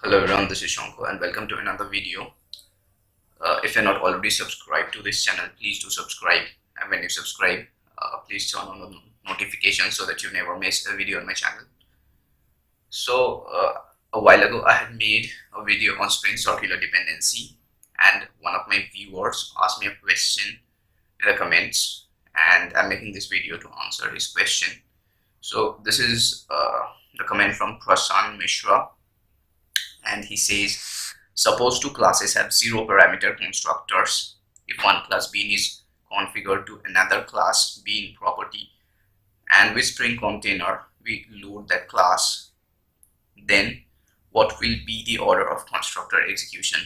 Hello everyone, this is Shanko and welcome to another video. If you're not already subscribed to this channel, please do subscribe, and when you subscribe, please turn on the notifications so that you never miss a video on my channel. So a while ago I had made a video on Spring circular dependency, and one of my viewers asked me a question in the comments, and I'm making this video to answer his question. So this is the comment from Prasan Mishra, and he says, suppose two classes have zero parameter constructors. If one class bean is configured to another class bean property, and with string container we load that class, then what will be the order of constructor execution?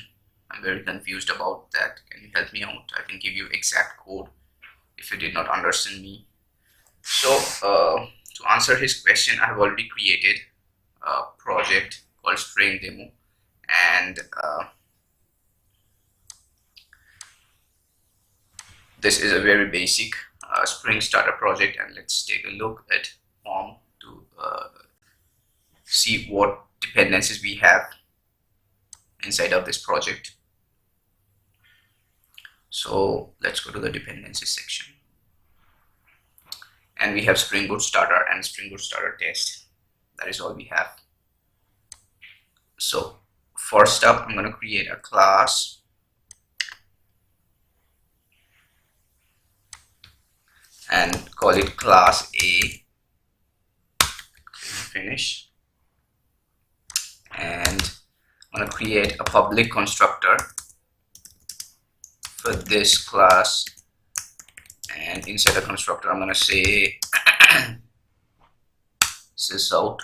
I'm very confused about that. Can you help me out? I can give you exact code if you did not understand me. So to answer his question, I have already created a project called Spring Demo, and this is a very basic Spring starter project, and let's take a look at form to see what dependencies we have inside of this project. So let's go to the dependencies section, and we have Spring Boot starter and Spring Boot starter test. That is all we have. So first up, I'm going to create a class and call it class A. Finish. And I'm going to create a public constructor for this class, and inside the constructor I'm going to say sysout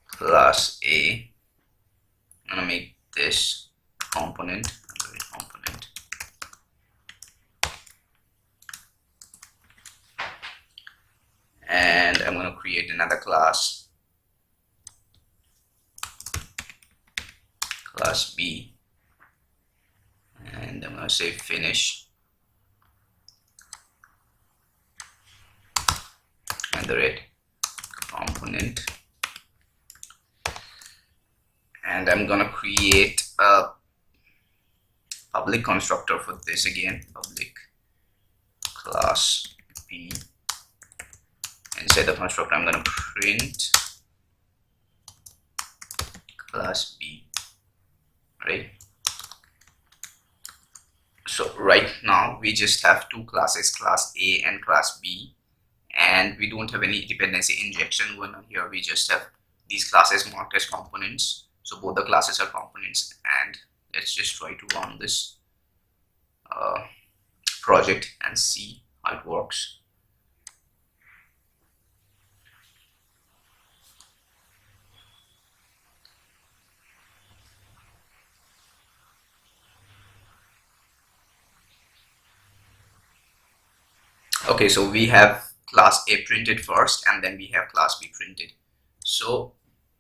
class A. I'm going to make this component, and I'm going to create another class B, and I'm going to say finish, and the red component, and I'm going to create a public constructor for this again, public class B. Inside the constructor I'm going to print class B, right? So right now we just have two classes, class A and class B, and we don't have any dependency injection going on here. We just have these classes marked as components, so both the classes are components. And let's just try to run this project and see how it works. Okay, so we have class A printed first, and then we have class B printed. So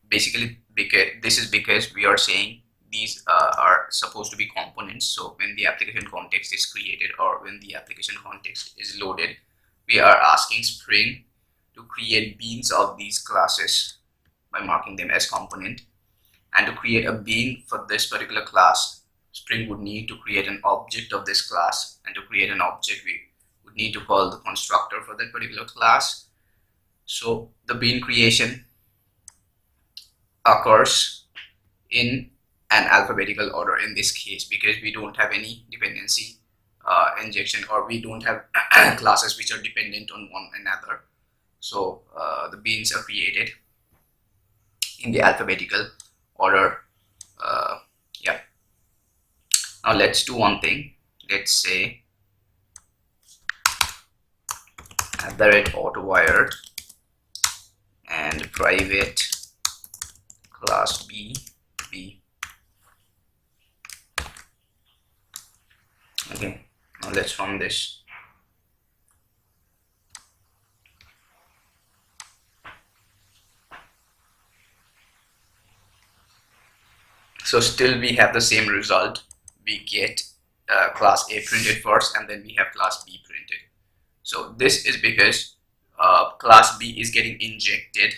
basically, because we are saying these are supposed to be components, so when the application context is created or when the application context is loaded, we are asking Spring to create beans of these classes by marking them as component. And to create a bean for this particular class, Spring would need to create an object of this class, and to create an object we would need to call the constructor for that particular class. So the bean creation occurs in an alphabetical order in this case, because we don't have any dependency injection, or we don't have classes which are dependent on one another. So the beans are created in the alphabetical order. Yeah. Now let's do one thing. Let's say @autowire and private class B. Okay, now let's run this. So still we have the same result. We get class A printed first, and then we have class B printed. So this is because class B is getting injected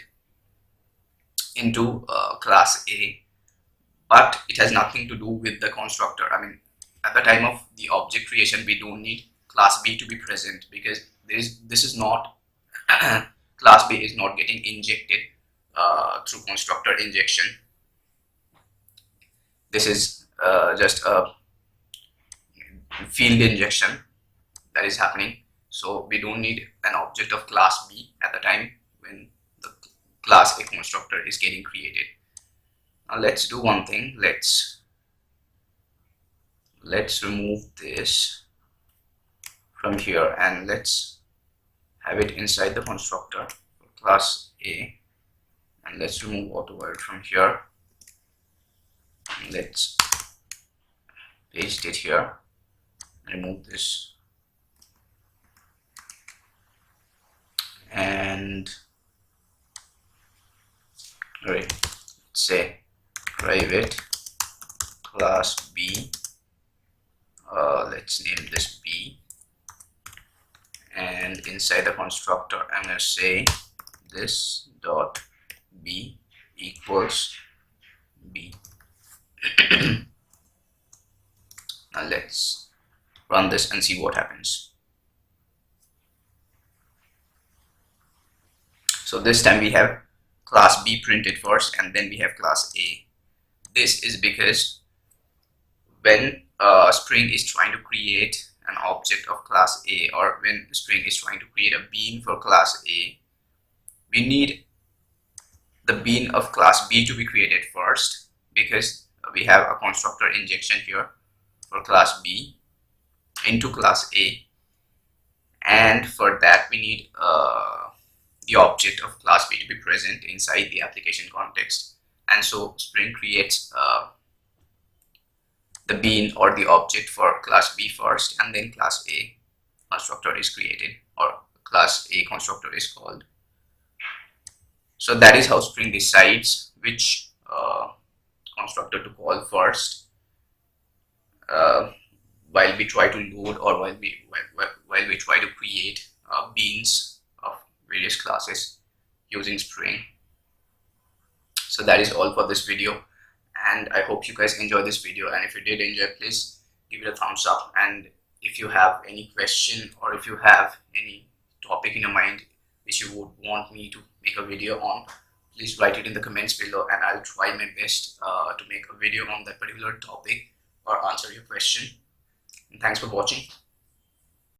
into class A, but it has nothing to do with the constructor. I mean, at the time of the object creation, we don't need class B to be present, because this is not class B is not getting injected through constructor injection. This is just a field injection that is happening. So we don't need an object of class B at the time when the class A constructor is getting created. Now let's do one thing. Let's remove this from here, and let's have it inside the constructor for class A, and let's remove AutoWire from here, and let's paste it here, remove this, and let's say private class B, let's name this B, and inside the constructor I'm going to say this dot B equals B. Now let's run this and see what happens. So this time we have class B printed first, and then we have class A. This is because when Spring is trying to create an object of class A, or when Spring is trying to create a bean for class A, we need the bean of class B to be created first, because we have a constructor injection here for class B into class A, and for that we need the object of class B to be present inside the application context. And so Spring creates the bean or the object for class B first, and then class A constructor is created, or class A constructor is called. So that is how Spring decides which constructor to call first while we try to load, or while we try to create beans of various classes using Spring. So that is all for this video, and I hope you guys enjoy this video, and if you did enjoy, please give it a thumbs up. And if you have any question, or if you have any topic in your mind which you would want me to make a video on, please write it in the comments below, and I'll try my best to make a video on that particular topic or answer your question. And thanks for watching.